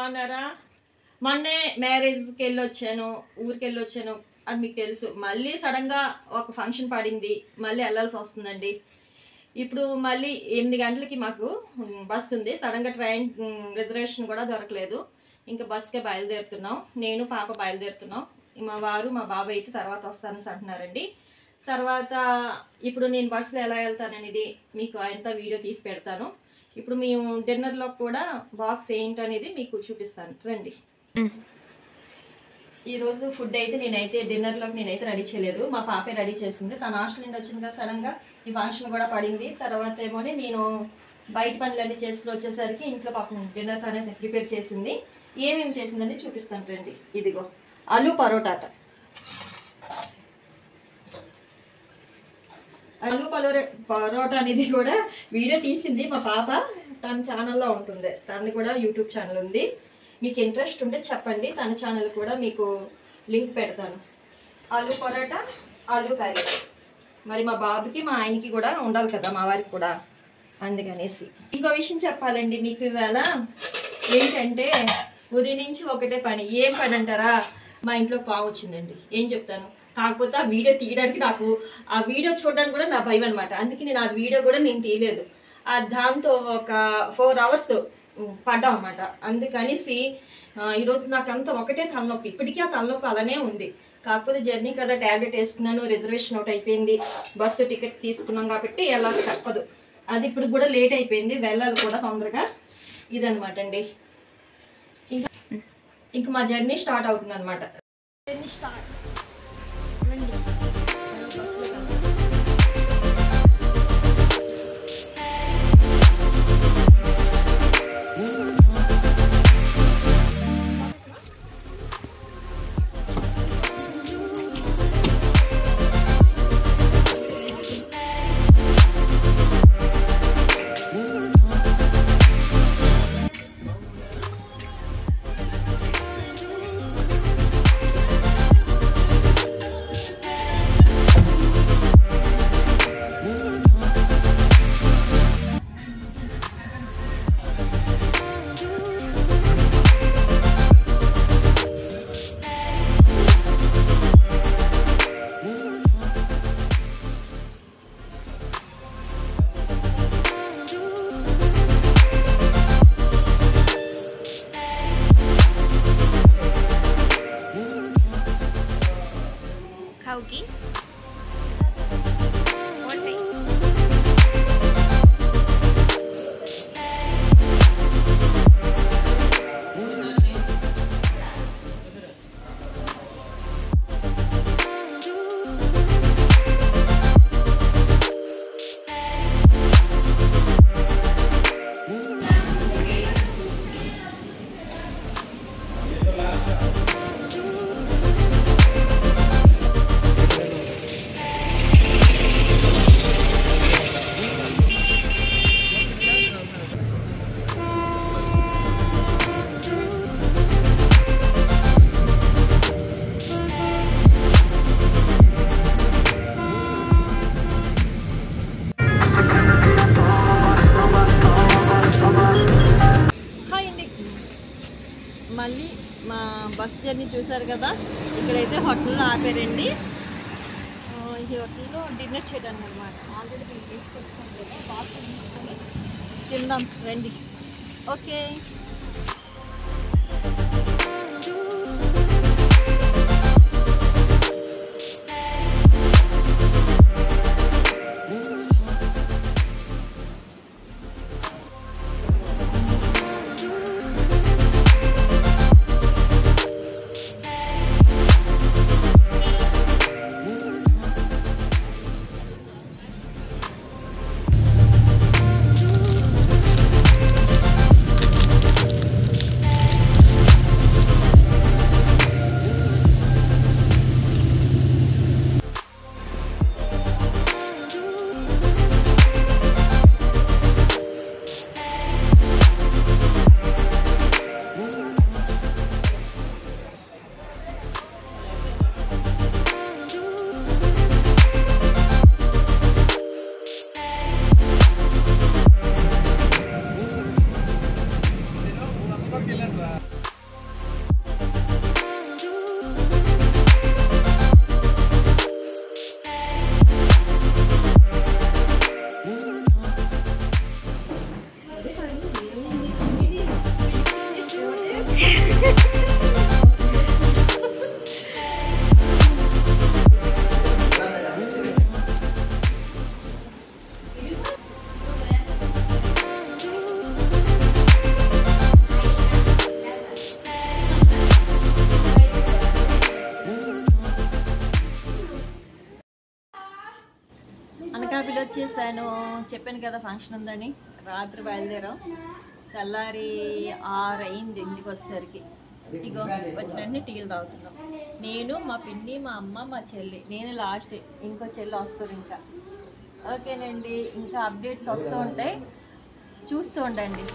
బాగున్నారా? మొన్నే మ్యారేజ్కి వెళ్ళొచ్చాను, ఊరికి వెళ్ళొచ్చాను, అది మీకు తెలుసు. మళ్ళీ సడన్గా ఒక ఫంక్షన్ పడింది, మళ్ళీ వెళ్ళాల్సి వస్తుందండి. ఇప్పుడు మళ్ళీ 8 గంటలకి మాకు బస్సు ఉంది. సడన్గా ట్రైన్ రిజర్వేషన్ కూడా దొరకలేదు. ఇంకా బస్కే బయలుదేరుతున్నాం. నేను పాప బయలుదేరుతున్నాం. మా వారు మా బాబాయ్ అయితే తర్వాత వస్తానని అంటున్నారండి. తర్వాత ఇప్పుడు నేను బస్సులో ఎలా వెళ్తాననేది మీకు ఆయనతో వీడియో తీసి పెడతాను. ఇప్పుడు మేము డిన్నర్లో కూడా బాక్స్ ఏంటనేది మీకు చూపిస్తాను, రండి. ఈరోజు ఫుడ్ అయితే డిన్నర్లోకి నేనైతే రెడీ చేయలేదు, మా పాపే రెడీ చేసింది. తన హాస్టల్ నుండి వచ్చింది కదా, సడన్గా ఈ ఫంక్షన్ కూడా పడింది. తర్వాత ఏమోని నేను బయట పనులన్నీ చేసుకుని వచ్చేసరికి ఇంట్లో పాపం డిన్నర్ తనే ప్రిపేర్ చేసింది. ఏమేమి చేసిందని చూపిస్తాను, రండి. ఇదిగో ఆలు పరోటాట. ఆలు పరోటా అనేది కూడా వీడియో తీసింది మా పాప, తన ఛానల్లో ఉంటుంది. తనది కూడా యూట్యూబ్ ఛానల్ ఉంది. మీకు ఇంట్రెస్ట్ ఉంటే చెప్పండి, తన ఛానల్ కూడా మీకు లింక్ పెడతాను. ఆలు పరోటా, ఆలు కర్రీ. మరి మా బాబుకి మా ఆయనకి కూడా ఉండాలి కదా, మా వారికి కూడా, అందుకనేసి. ఇంకో విషయం చెప్పాలండి మీకు ఇవాళ. ఏంటంటే ఉదయం నుంచి ఒకటే పని. ఏం పని అంటారా? మా ఇంట్లో పావు వచ్చిందండి. ఏం చెప్తాను, కాకపోతే ఆ వీడియో తీయడానికి నాకు ఆ వీడియో చూడడానికి కూడా నా భయం అనమాట. అందుకే నేను ఆ వీడియో కూడా నేను తీయలేదు. దాంతో ఒక 4 hours పడ్డాం అనమాట. అందుకనేసి ఈరోజు నాకంతా ఒకటే తలనొప్పి. ఇప్పటికీ ఆ తలనొప్పి అలానే ఉంది. కాకపోతే జర్నీ కదా, ట్యాబ్లెట్ వేసుకున్నాను, రిజర్వేషన్ ఒకటి అయిపోయింది, బస్సు టికెట్ తీసుకున్నాం కాబట్టి వెళ్ళాలి తప్పదు. అది ఇప్పుడు కూడా లేట్ అయిపోయింది, వెళ్ళాలి కూడా తొందరగా. ఇదనమాట అండి. ఇంకా మా జర్నీ స్టార్ట్ అవుతుంది అనమాట. Journey start. Kauki. మళ్ళీ మా బస్ జర్నీ చూసారు కదా, ఇక్కడైతే హోటల్లో ఆపారండి. ఈ హోటల్లో డిన్నర్ చేయడానికి అనమాట. ఆల్రెడీ మేము తీసుకొచ్చాం కదా, బాక్స్ తీసుకొని తిందాం, రండి. ఓకే. అనకాపల్లి వచ్చేసాను. చెప్పాను కదా ఫంక్షన్ ఉందని. రాత్రి బయలుదేరాం. తెల్లారి 6 అయింది ఇంటికి వచ్చేసరికి. ఇగో వచ్చిన వెంటనే టీలు తాగుతున్నాం. నేను, మా పిన్ని, మా అమ్మ, మా చెల్లి. నేను లాస్ట్, ఇంకో చెల్లి వస్తుంది ఇంకా. ఓకేనండి, ఇంకా అప్డేట్స్ వస్తూ ఉంటాయి, చూస్తూ ఉండండి.